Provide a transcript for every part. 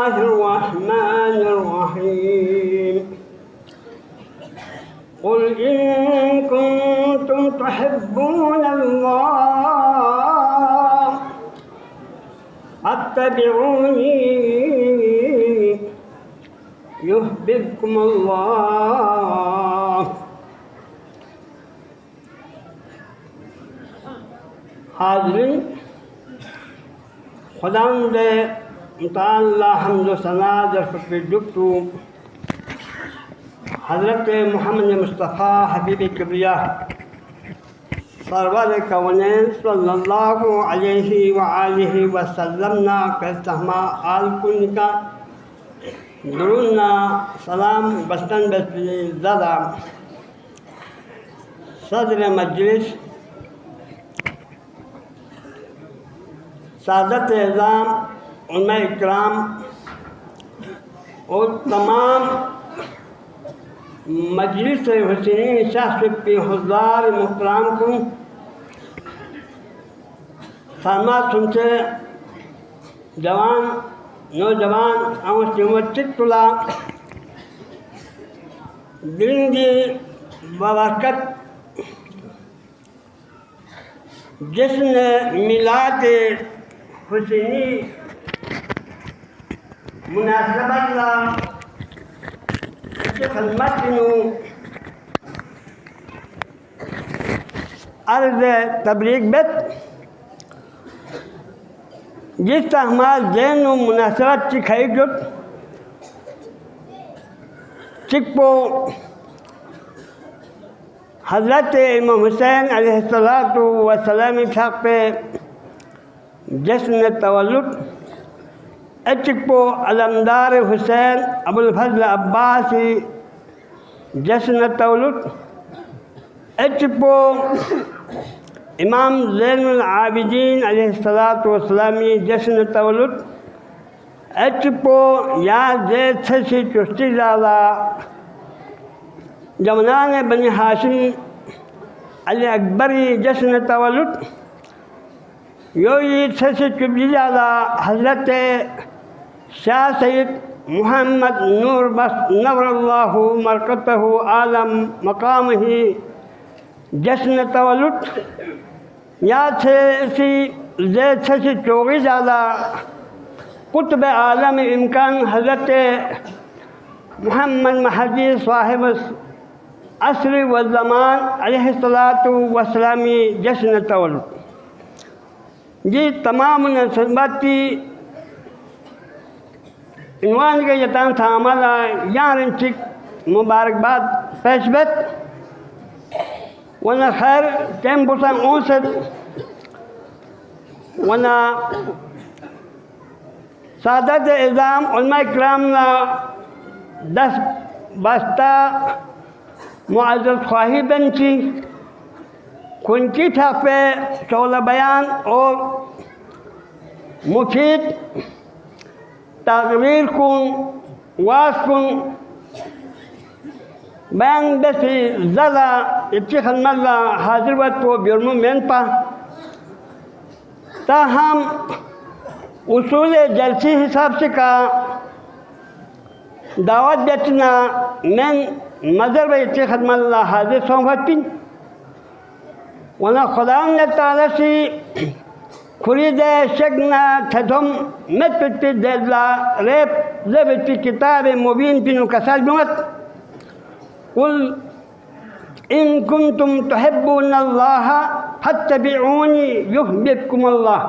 الله الرحمن الرحيم قل إن كنتم تحبون الله فاتبعوني يحببكم الله. हाज़रीन, खुदावंद मुतअल्ला हम्द व सना दरफ़ जुफ्तू हज़रत मोहम्मद मुस्तफ़ा हबीब किबरिया सरवर कौनैन सल्लल्लाहु अलैहि व आलिहि वसल्लम ना कहतमा आल कुल का दुरूना सलाम बस्तन बस्ती ज़दा सदर मजलिस सादत एज़ाम उलमा इकराम और तमाम मजलिस हुसैनी नशस्त के हुज़ार मुहतरम को सामात सुनते जवान नौजवान और चितुला दिन की बरकत जिसने मिलाद हुसैनी मुनासबत ला खदमत अर्ज़ तबलीग बेत जिस हमारे जैन मुनासबत सिखाई जुट चिकपो हज़रत इमाम हुसैन अलैहिस्सलातु वस्सलाम छाक पे जश्न तवल्लुद चिकपो अलमदार हुसैन अबुल फज़ल अब्बासी जश्न तवल्लुद चिकपो इमाम ज़ैनुल आबिदीन अलैहिस्सलातु वस्सलामी जश्न तवल्लुद चिकपो या ज़ैद छसी चुस्ती ज़ाला जमनान बनी हाशिम अली अकबरी जश्न तवल्लुद योई छसी चुब्जी ज़ाला हज़रत शाह सैयद मोहम्मद नूर बस नवरल्लाहु मरकतहु आलम मकाम ही जश्न तवल्लुद या छसी ज़ैद छसी चौगी ज़ाला कुतुब आलम इम्कान हज़रत मोहम्मद महदी साहिब असर व ज़मान अलैहिस्सलातु वस्सलामी जश्न तवल्लुद जी तमाम नस्बती इनवान के यतान था हमारा यार चिक मुबारकबाद पेशबत वना खैर टेम्पुसन औसत वना सादत एज़ाम उलमा इकराम ना 10 बस्ता मुअज़्ज़ज़ ख्वाही बनची कुंची था पे चौला बयान और मुफीद तक़रीर कुन वास कुन बयान बसी ज़्यादा इतनी खदमत हाजिर वक्त वो बिरमु मैन पा ताहम उसूल जलसी हिसाब से का दावत बेचना मैन मज़र व इतनी खदमत हाजिर सोहबत पिन वना खुदा ने ताला सी खुरीदे शगना थधम मत पिट देला रेप ज़बत किताब मुबीन पिनु कसal जुमत कुल इन कुंतुम तुहिब्बुनल्लाह फत्तबिऊनी युहब्बिबकुमुल्लाह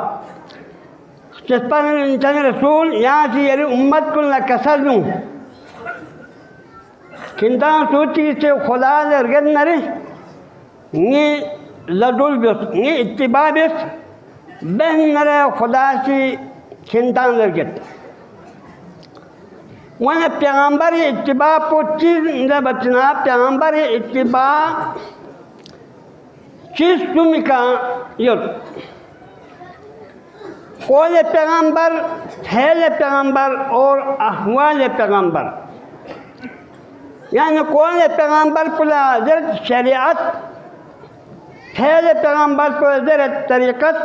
चस्पान इंसान रसूल यहाँ से ये उम्मत को न कसal दूँ चिंता सोची से खुदा लर्गन नरे ये लडुल बेस ये इत्तिबा बेस बहन नरे खुदा से चिंता लर्गत वहाँ पैगंबर इत्तिबा पोची न बचना पैगंबर इत्तिबा चीज़ तुम का योग कौल पैगंबर फैल पैगंबर और अहवाल पैगंबर यानी कौल पैगंबर पर हज़रत शरीयत फैल पैगंबर पर हज़रत तरीक़त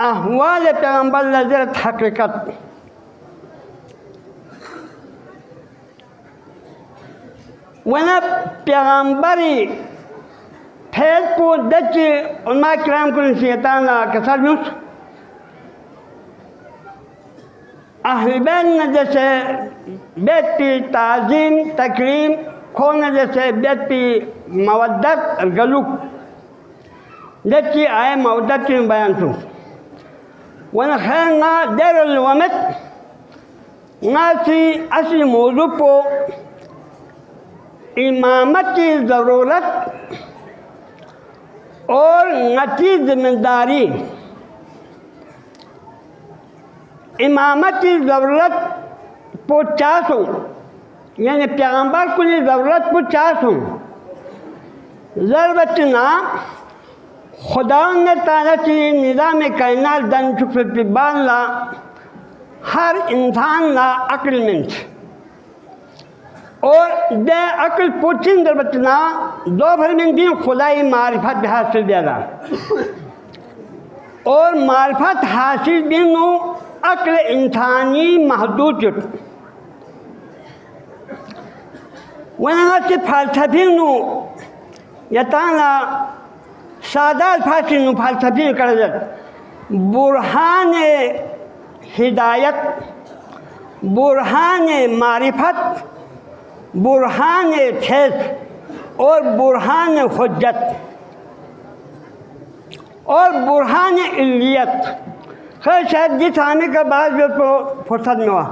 अहवाल पैगंबर हज़रत हकीकत वना पैगंबरी फैज को दच्चे उन्मा किराम को नसीहताना कसर यूं अहल बैत न जैसे बैत की ताज़ीम तकरीम खोना जैसे बैत की मवद्दत गलुक दच्ची आए मवद्दत की बयान सुन वना खैर ना देर वमत नासी असली मौजू को इमामत की ज़रूरत और नची जिम्मेदारी इमामत की ज़रूरत को चाहूँ यानी पैगंबर को ज़रूरत को चाहूँ ज़रूरत ना खुदा ने ताला की निज़ाम कायनात दन चुप बाला हर इंसान ला अक्लमंद और दे अक्ल पूछिन दरबतना दो भर में भी खुदाई मारिफत हासिल दिया और मारिफत हासिल भी नो अक्ल इंसानी महदूद वहाँ से फालसफी नो यताना सादा फासी नो फालसफी कर बुरहान हिदायत बुरहान मारिफत बुरहान फैज़ और बुरहान हुज्जत और बुरहान इल्लियत खैर शायद जिस आने का बाद जो तो फुर्सत में हुआ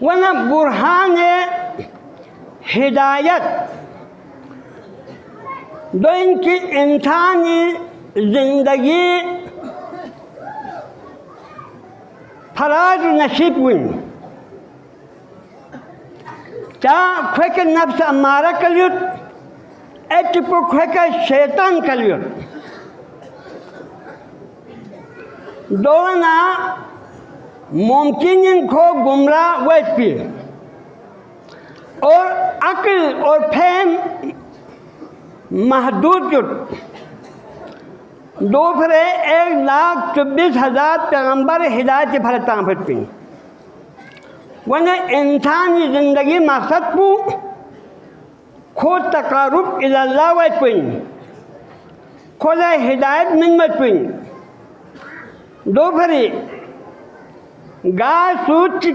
वरना बुरहान हिदायत दो इनकी इंसानी ज़िंदगी फराज नसीब हुई क्या ख्वेक नफ्स अमारा कलियुत एटिपो ख्वेक शैतान कलियुत दोना मुमकिन इनको गुमराह वैपी और अक्ल और फहम महदूद दूसरे 1,24,000 पैगंबर हिदायत की फलता फटती वने इंसानी ज़िंदगी मकसद को खुद तकारुब इल्लाह वैपी खुद हिदायत मिन वैपी दोपहरी गा सूच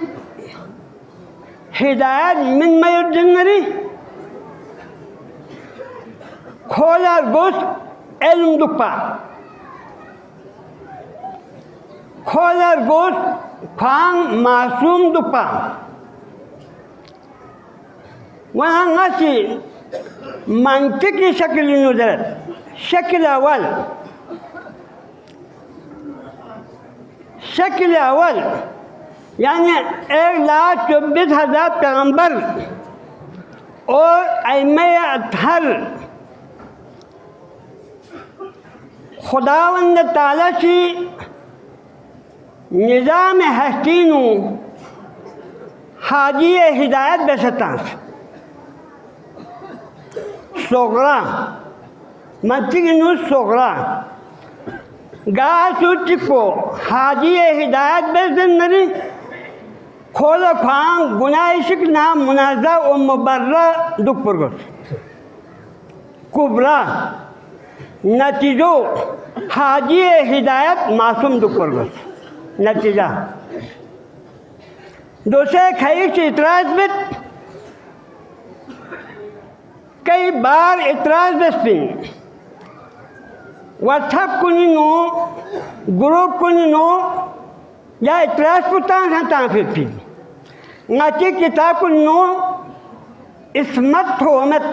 हिदायत मिन मयुद्दीनरी खोला गोश्त इल्म दुपा खोला गोश्त खांग मासूम दुपा वहाँ नसी मंतिक की शक्ल नजरत शक्ल अवल यानी 1,24,000 पैगंबर और अइम्मे अत्हर खुदावंद ताला की निज़ाम हस्तीनु हाजी हिदायत बेसता सोगरा मंतिक सोगरा गासुचिको हाजी हिदायत बेसनरी खोल खांग गुनाइशिक नाम मुनाजा और मुबर्रा दुपुरगस कुबरा नतीजो हाजी हिदायत मासूम दुपुरगस नतीजा दूसरे खई से इतराज बित कई बार इतराज बस्ती व्हाट्सएप को नहीं नो ग्रुप को नहीं नो या इतराज को तां फिरती नाची किताब को नो इसमत होमत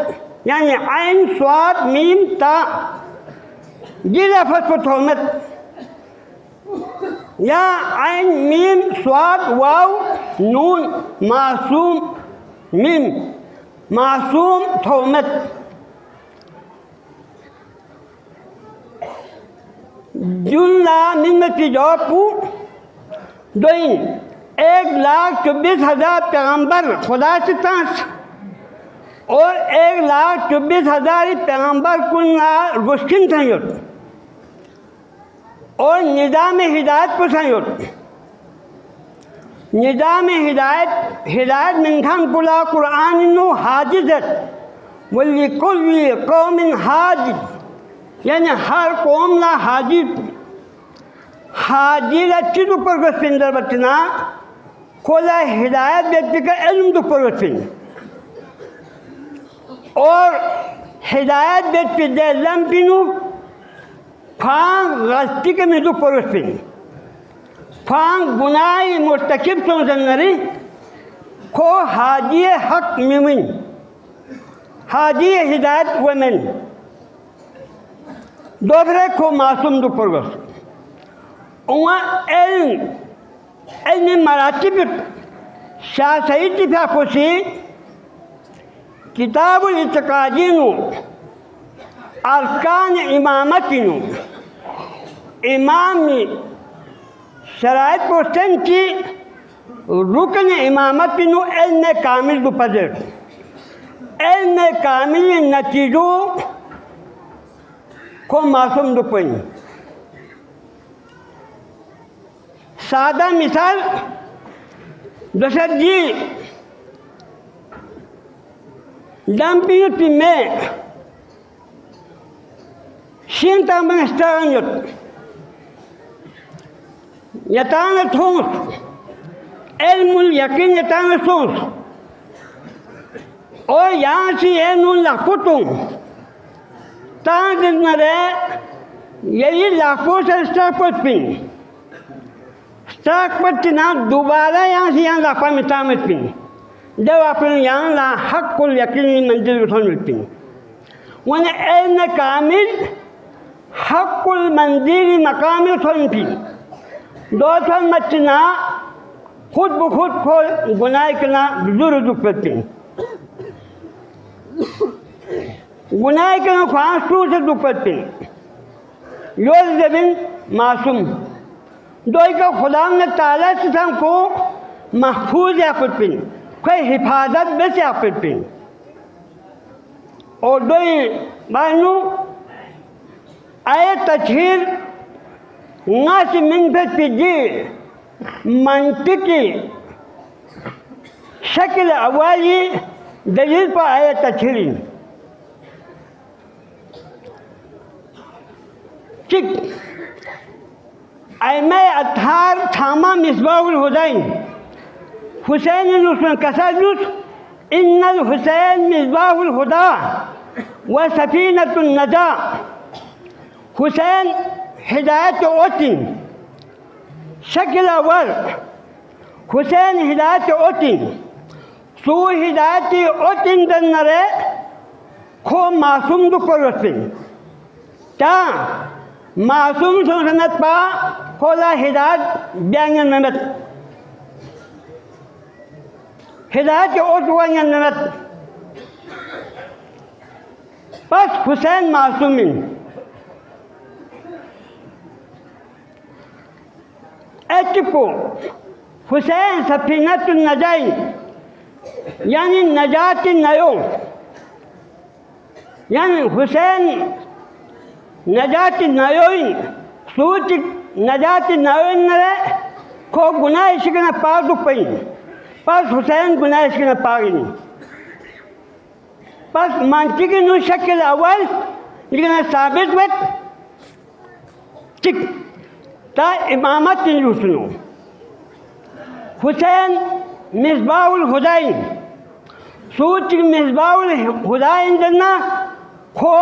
यानी आइन स्वाद मीम ता गिलाफत को होमत या आइन मीम स्वाद वाव नून मासूम मीम मासूम थोमत जुल्ला मिन्नती जवाबू दोइन 1,24,000 पैगंबर खुदा से तांस और 1,24,000 पैगंबर कुन्ना गुस्किन संयुक्त और निज़ाम हिदायत को संयुक्त निज़ाम हिदायत हिदायत मिनखान कुला कुरान नो हाजिजत वली कुल्ली कौमिन हाजिज यानी हर कौम ला हाजिज हाजिर अच्छी तो पर फिंदर बचना खोला हिदायत व्यक्ति का इल्म तो पर और हिदायत व्यक्ति दे लम्पिनु फांग गलती के में तो पर फांग गुनाह मुर्तकिब समझनरी को हाजी हक मिमिन हाजी हिदायत वमन दोबरे को मासूम दो परगस वहाँ एल्म मरातिब शाह सईद तिफाकुसी किताबुल इत्कादीनु अरकान इमामतिनु इमामी शराइत पोस्टन की रुकन इमामतिनु एल्म कामिल दो पदर एल्म कामिल नतीजों को मासूम दो पई सादा मिसाल दशरथ जी लंपी में शिंता मनस्तांजत यतान थोंस एल्मुल यकीन यतान सोंस और यहाँ से ये नून लाखों तांग नरे यही लाखों से स्टापत पिन स्टापत ना दोबारा यहाँ से यहाँ लापा मितामत पिन जब अपन यहाँ ला हक कुल यकीनी मंजिल उठा मिलती वने एल्म कामिल हक कुल मंजिल मकाम उठा मिलती दो थल मचना खुद बखुद खोल गुनाह करना जुर दुख करती गुनाह करना ख्वास टू से दुख करती योज जबिन मासूम दो का खुदा ने ताला से को महफूज या पड़ती कोई हिफाजत में से आपत्ति और दो बानू आए तजहीर नाच मिनफत पिजी मंतिकी शक्ल अवाली दलील पर आए तजहीर चिक ऐमे अत्हार थामा मिसबाहुल हुसैन हुसैन उसमें कसरुस इन्नल हुसैन मिसबाहुल हुदा व सफीनतुन नजा हुसैन हिदायत ओतिन शक्ल अवल हुसैन हिदायत ओतिन सू हिदायत ओतिन दन्नरे खो मासूम दु परसिन ता मासूम सुनत पा खोला हिदायत ब्यांगन नमत हिदायत के ओटवांग नमत बस हुसैन मासूमिन एचको हुसैन सफीनत नजाइन यानी नजात नयो यानी हुसैन नजात नयोइन सूच नजात नयोइन नरे को गुनाह शिकना पार दुपई बस हुसैन गुनाह इसके पागिनी बस मानती की नु शक्ल अव्वल लेकिन साबित वत चिक ता इमामत सुनो हुसैन मिसबाहुल हुदैन सूच मिसबाहुल हुदैन जन्ना खो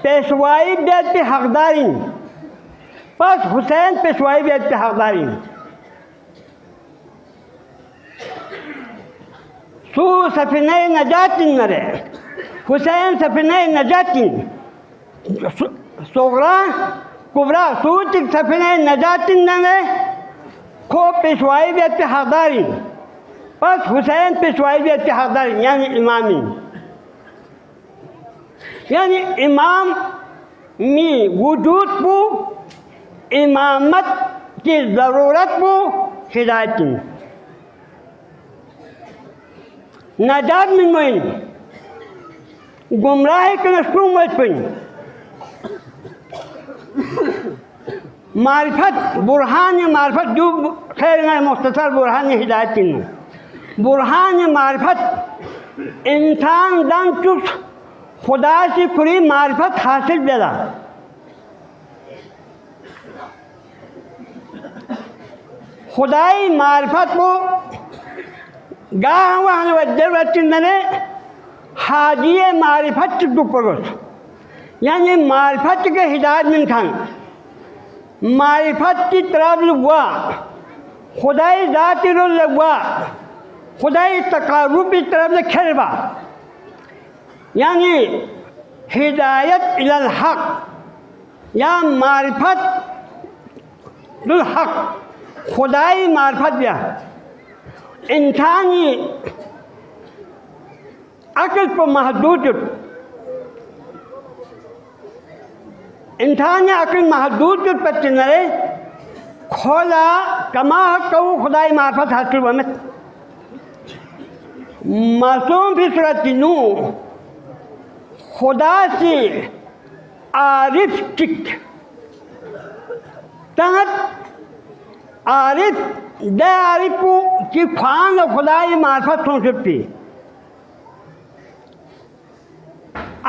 पेशवाई बेद पे हकदारी बस हुसैन पेशवाई बेद पे हकदारी सू सफिने नजातिन नरे हुसैन सफिने नजातिन सोगरा कुबरा सूच सफिने नजातिन नरे खो पेशवाई बेद पे हकदारी बस हुसैन पेशवाई बेद पे हकदारी यानी इमामी यानी इमाम मी वजूद को इमामत की ज़रूरत को हिदायती नजात में मोइन गुमराह के नस्कुम मत पई मारिफत बुरहान मारिफत जो खैर मुख्तसर बुरहान हिदायत की बुरहान मारिफत इंसान दन चुस खुदा से पूरी मारिफत हासिल दिला खुदाई मारिफत को गाँव ने हाजी मारिफत दुपरस यानी मारिफत के हिदायत में खान मारिफत की तरफ लगवा खुदाई ज़ाती रो लगवा खुदाई तकारुब की तरफ से खेलवा यानी हिदायत इलल हक या मारिफत दुल हक खुदाई मारिफत या इंसानी अक्ल पर महदूद इंसानी अक्ल महदूद पर नरे खोला कमा कहू खुदाई मारिफत हासिल वमत मासूम भी सूरत नू खुदा से आरिफ चिक तहत आरिफ द आरिफू की खान खुदाई मारिफत हो सकती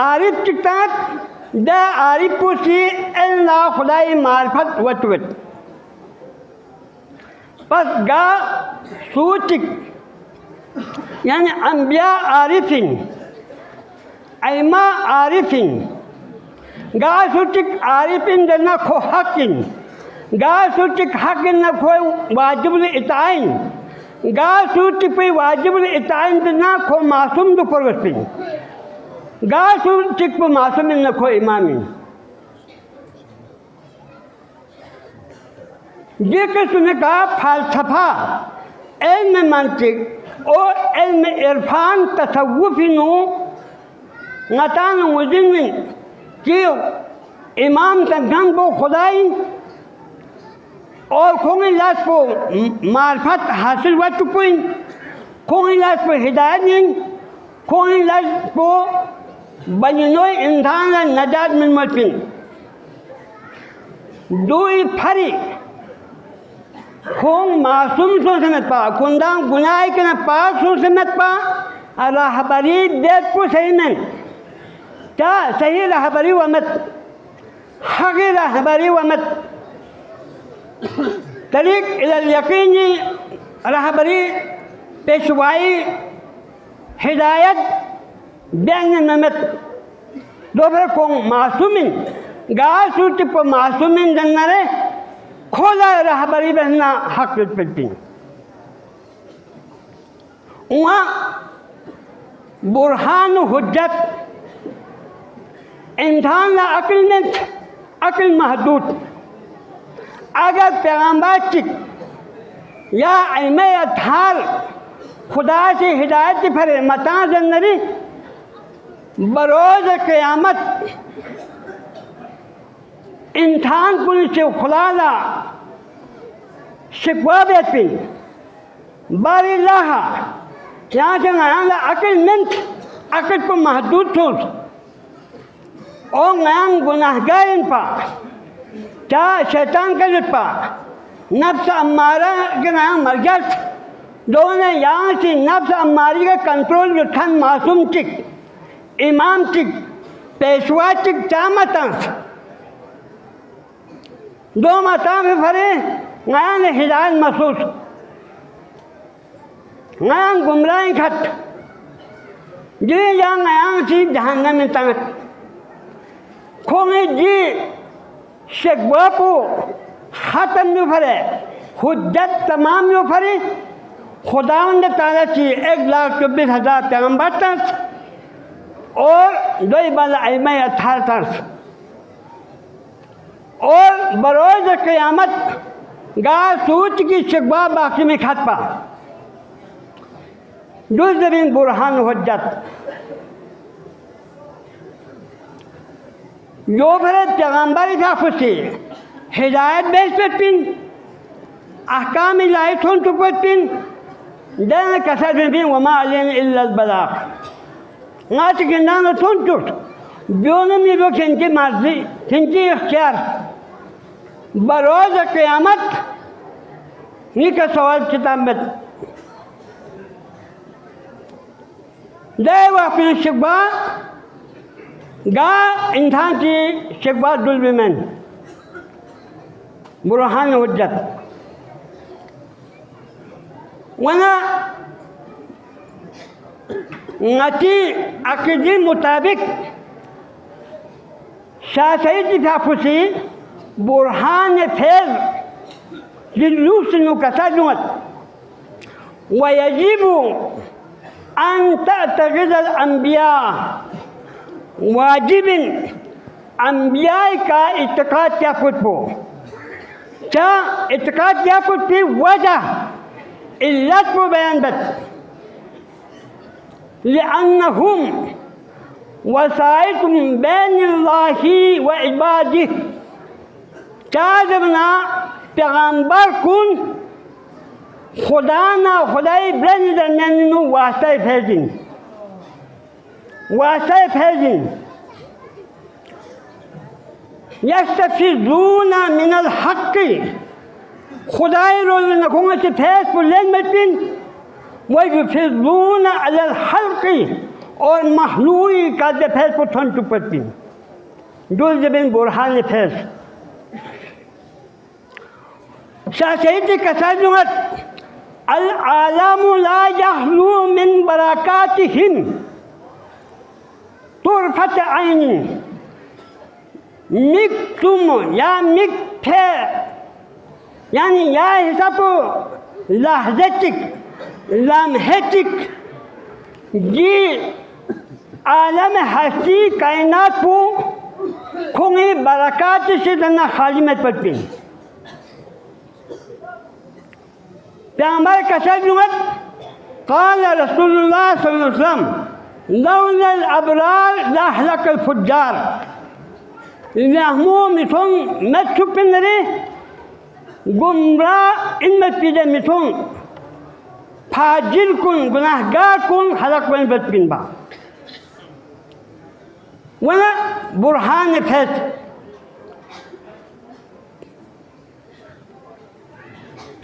आरिफ चिक तहत द आरिफू से एल्ला खुदाई मारिफत वतवत बस गा सूचिक यानी अंबिया आरिफिन ऐमा आरिफिन गा सूचिक आरिफिन दना खो हकिन गा सूचिक हकिन न खो वाजिबुल इताइन गा सूचिक पे वाजिबुल इताइन दना खो मासूम दो परवसिन गा सूचिक पे मासूम न खो इमामिन ये किसने कहा फालसफा इल्म मंतिक और इल्म इरफान तसव्वुफ़ी नो नतान मुजिन में कि इमाम तंगन को खुदाई और खोंगी लाश को मार्फत हासिल हुआ चुकी खोंगी लाश को हिदायत नहीं खोंगी लाश को बनिनो इंसान नजात में मतिन दुई फरी खोंग मासूम सो समझ पा कुंदा गुनाह के न पास सो समझ पा रहबरी देख को सही नहीं क्या सही रहबरी वमत हक़ी रहबरी वमत तरीक़ इलल यकीनी रहबरी पेशवाई हिदायत बैंग नमत दोपहर को मासूमिन गा सूट पर मासूमिन जन्नरे खोला रहबरी बहना हक पड़ती वहाँ बुरहान हुज्जत इंसान अक्ल में अक्ल महदूद अगर पैगम्बर चिक या इल्म अथार खुदा से हिदायत फरे मता जन्नरी बरोज़ क़यामत इंसान कुल से खुलाला शिकवा बेती बारी लाहा यहाँ से नया अक्ल मिनट अक्ल को महदूद सोच और नया गुनाहगार इन पा क्या शैतान का जुट पा नफ्स अम्मारा के नया मर गया दोनों यहाँ से नफ्स अम्मारी का कंट्रोल जुटान मासूम चिक इमाम चिक पेशवा चिक चामता दो मता में भरे नया ने हिदायत महसूस नया गुमराही खत जी या नया सी जहन्नम में तंग खोमे जी शेखबापू ख़त्म में भरे हुज्जत तमाम में भरे खुदावंद ताला की 1,24,000 पैगम्बर तक और 2 बाल इल्म अथार तक और बरोज़ क़यामत गा सूच की शिकवा बाकी में खत पा जुज़बिन बुरहान हुज्जत जो भरे पैगम्बर का खुशी हिदायत बेच पिन अहकाम इलाही थोन पिन देन कसर में भी वमा अलैना इल्लल बलाग नाच के नाम थोन चुट ब्योन में वो खिंची मर्जी खिंची इख्तियार बरोज़ क़यामत ही का सवाल किताब में दे वो अपनी शिकवा गा इंसान की शिकवा दुलविमन बुरहान हुज्जत वना नती अकीदी मुताबिक शासई फाफुसी बुरहान फेर जिल्लूस नुकसाजुत वयजिबु अन तअतक़िद अल-अंबिया वाजिबिन अंबिया का इत्क़ाद क्या कुछ क्या इत्क़ाद क्या कुछ की वजह इल्लत को बयान बत लिअन्नहुम वसाइतुम बैनिल्लाहि व इबादिह क्या जबना पैगम्बर कुन खुदा ना खुदाई ब्रन दरमियान वास्ता फैजिन यस्तफिज़ूना मिनल हक़्क़ि खुदाई रोल नखोंगे से फैज को लेन मतिन वयुफ़िज़ूना अलल हल्क़ि और महलूई का दे फैज को ठन टुपतिन दुल जबिन बुरहान फैज शासईती कसाजुगत अल आलमु ला यहलू मिन बरकातिहिम तुरफत आइनी मिक्तुम या मिक्फे यानी या हिसाब लहज़तिक लम्हेतिक जी आलम हस्ती कायनात को खुंगी बरकात से तना खाली में पड़ती पैगम्बर कसरत क़ाल रसूलुल्लाह सल्लल्लाहु अलैहि वसल्लम लौलल अबरार लहलकल फुज्जार लहमो मिथुन मत छुपिन रे गुमराह इन मत पीजे मिथुन फाजिल कुन गुनाहगार कुन हलक बन बतपिन बा वना बुरहान फैज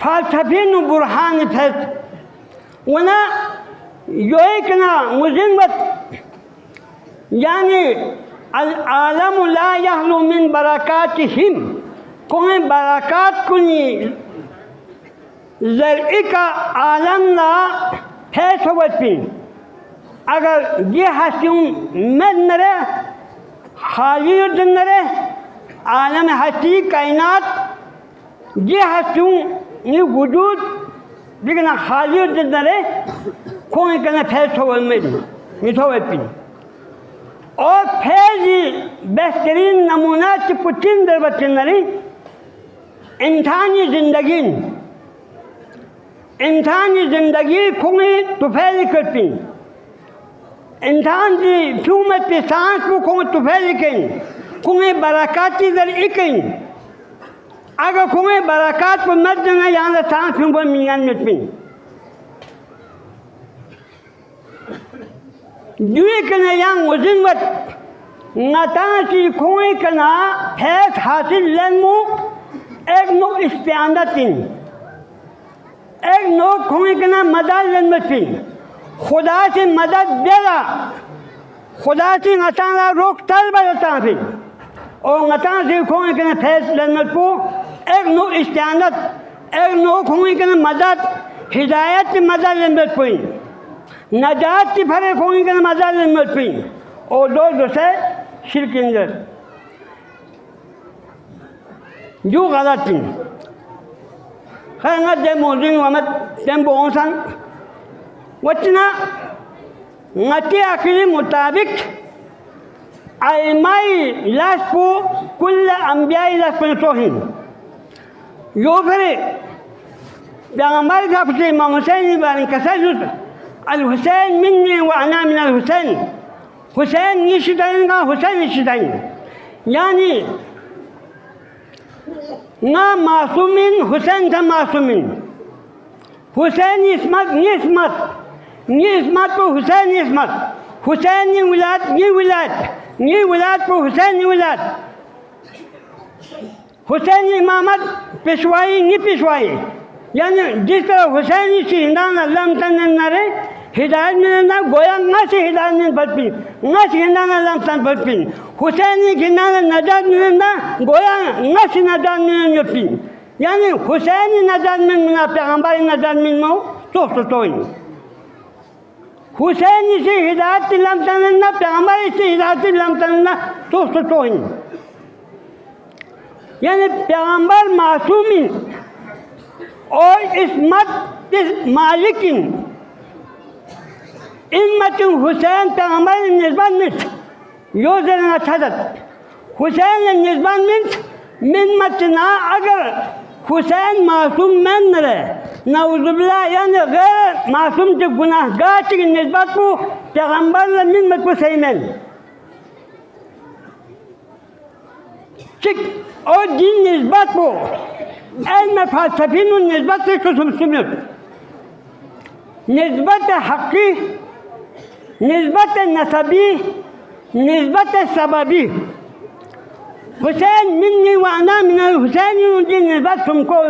फालसफीन बुरहान फैज वना योइकना मुजिनवत यानी अल आलम ला यहलू मिन बरकातिहिम कोई बरकात कुनी ज़र्ई का आलम ना फैस होती अगर ये हस्तियों में नरे खाली नरे आलम हस्ती कायनात ये हस्तियों ये वजूद लेकिन खाली नरे कोई कहना फैस हो मिथोवती और फैज बेहतरीन नमूना चिपुचिन दरबचिन नरी इंसानी ज़िंदगी खुंगी तुफैल करती इंसान की फ्यूमत पे सांस को खुंग तुफैल कहीं खुंगी बरकाती दर इकहीं अगर खुंगी बरकात को मत देना यहाँ सांस फ्यूम पर मियान में पी जुए कना yang wazin wat ngata ci khoi kana फैस हासिल लेनमु एक नो इस्तेआंदातिन एक नो खोई कना मदद लेनमतिन खुदा से मदद देला खुदा से ngata रोक तल बलता फिर और ngata से खोई कना फैस लेनमतपो एक नो इस्तेआंदत एक नो खोई कना मदद हिदायत मदद लेनमतपोइन नजात की फरे खोई के मजा नहीं मत पी और दो से शिरक अंदर जो गलत थी खैर जब मौजूद वमत जब बोसान वचना नती आखिरी मुताबिक आइमाई लाश को कुल अंबियाई लाश पर तोहिन यो फिर पैगंबर का फिर इमाम हुसैन बारे कसर الحسين مني وأنا من الحسين حسين يشتغل حسين يشتغل يعني نا معصومين حسين ده معصومين حسين يسمت نسمت حسين يسمت حسين ولاد ني ولاد کو حسين ولاد हुसैन इमामत पेशवाई नहीं पेशवाई, यानी जिस तरह हुसैन से हिंदान अल्लाह तन हिदायत में ना गोया ना से हिदायत में बदपी ना से हिंदान अल्लाह तन बदपी हुसैन हिंदान नजात में ना गोया ना से नजात में बदपी, यानी हुसैन नजात में ना पैगंबर नजात में नो तो हुसैन से हिदायत लमतन ना पैगंबर से हिदायत लमतन ना तो यानी पैगंबर मासूमी और इसमत मालिकिन इम्मत हुसैन पैगंबर निस्बत में योजन अठदत हुसैन निस्बत में मिन्नत ना अगर हुसैन मासूम में न रहे नौजुबिल्लाह, यानी गैर मासूम के गुनाहगार की निस्बत को पैगंबर मिन्नत को सही में और जिन निस्बत को इल्म फ़लसफ़ी निस्बत से किस्म सुनत निस्बत हक़ी निस्बत नसबी निस्बत सबबी हुसैन मिन्नी व अना मिनल हुसैन उनकी निस्बत तुमको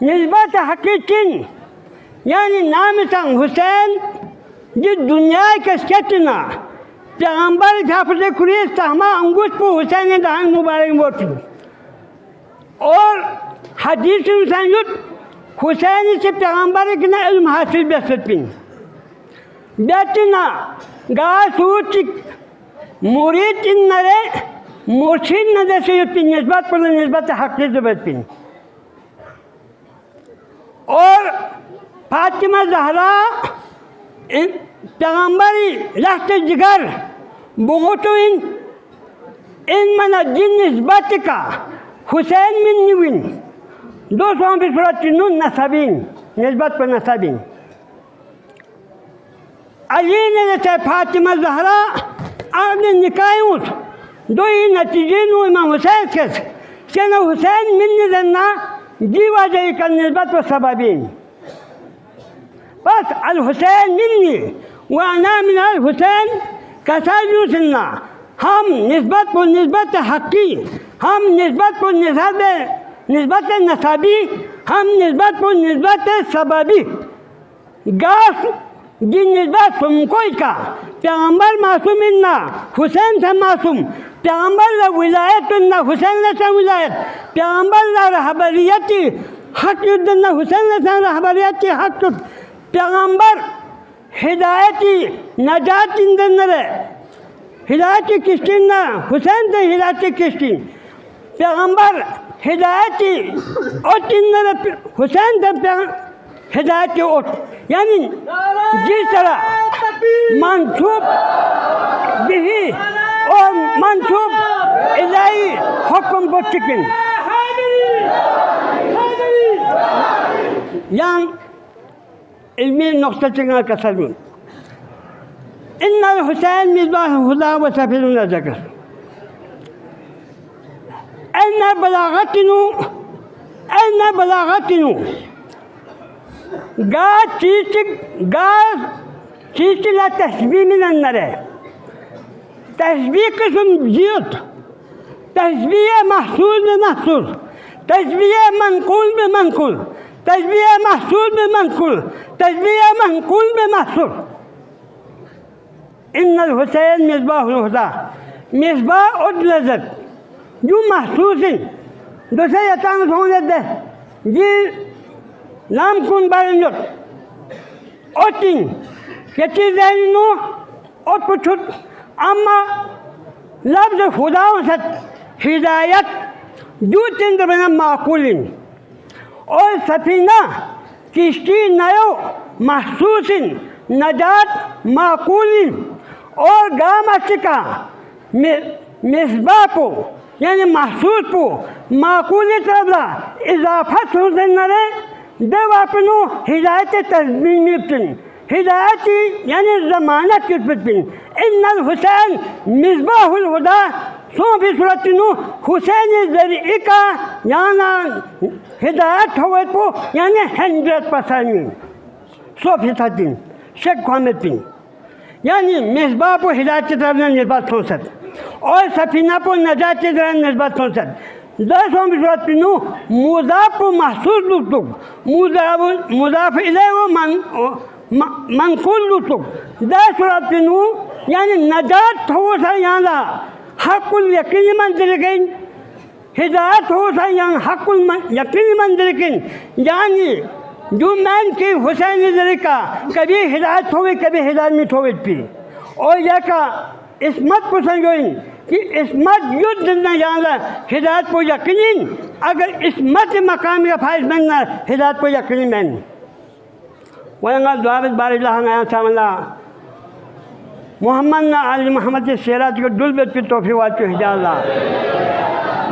निस्बत हक़ीक़ी यानी नाम संग हुसैन जिस दुनिया के सचना पैगंबर झाफर कुरेश तहमा अंगूठ को हुसैन दहान मुबारक मोटी और हदीस संयुक्त हुसैन से पैगंबर के ना इल्म हासिल बेसपिन बेतना गा सूच मुरीद इन नरे मुर्शिद नजर से निस्बत पर निस्बत हक़ी बेसपिन और फातिमा ज़हरा पैगंबरी लख्त जिगर बहुतो इन मन जिन निस्बत का हुसैन मिन निविन 200 नसबीन निस्बत पर नसबीन अली ने जैसे फातिमा ज़हरा आपने निकायूस दो ही नतीजे नु इमाम हुसैन के न हुसैन मिन निजना जीवा जाई का निस्बत पर सबबीन बस अल हुसैन मिन्नी व अना मिन अल हुसैन कसाजुसन्ना हम निस्बत को निस्बत हक़ी हम निस्बत को निस्बत नसबी हम निस्बत को निस्बत सबबी गास जिन निस्बत तुमको का पैगंबर मासूम ना हुसैन से मासूम पैगंबर ला विलायत ना हुसैन से विलायत पैगंबर ला रहबरियत हक ना हुसैन से रहबरियत हक पैगंबर हिदायती नजात इंदन हिदायती किस्ती ना हुसैन से हिदायती किस्ती पैगंबर हिदायती और इंदन हुसैन से हिदायती और यानी जिस तरह मंसूब बिही और मंसूब इलाही हुक्म को चिकन यानी इल्मी नुक्ता चिकन का सरमन इन्नल हुसैन मिसबाह हुदा व सफीरुन ज़कर अन्ना बलागतिनु गा चीज़ ला तस्बीह में अंदर है तस्बीह किस्म जियत तस्बीह महसूस में महसूस तस्बीह मनकूल में मनकूल तस्बीह महसूस में मनकूल तस्बीह मनकूल में महसूस इन्नल हुसैन मिसबाहुल हुदा मिसबाह और लज़्ज़त जो महसूस है दूसरे यतान सोने दे जी नाम कौन बारंजोट और तीन ये चीज़ें नो और कुछ अम्मा लफ्ज़ खुदाओं से हिदायत जो तीन बना माकूलिन और सफीना किश्ती नयो महसूसिन नजात माकूलिन और गामचिका मिसबा को यानी महसूस को माकूली तरबला इजाफत हो नरे जब अपनो हिदायत तस्मीन हिदायती यानी ज़मानत की पिन इन्नल हुसैन मिसबाहुल हुदा सो भी सूरतनु हुसैन ज़रिए का याना हिदायत हुए तो यानी 100% 100% शेख मोहम्मद बिन यानी मिसबाह को हिदायत की तरफ निस्बत हो सकता और सफीना पर नजात जरा नस्बत सद 10 में सूरत पिनु मुजाफ महसूस लुतुक मुजाफ इले वो मनकुल लुतुक 10 सूरत पिनु यानी नजात हो सा याना हकुल यकीन मंजिल गइन हिदायत हो सा यान हकुल यकीन मंजिल गइन यानी जो मैन की हुसैन तरीका कभी हिदायत होवे कभी हिदायत में होवे पी और यह का इसमत को समझोइन कि इसमत युद्ध न जाना हिदायत को यकीन अगर इसमत मकाम का फायद बनना हिदायत को यकीन मैन वरंगा दुआबत बारिल्लाह नया सामला मोहम्मद ना अली मोहम्मद शेरात को दुल बेत की तोहफी वाच हिजाला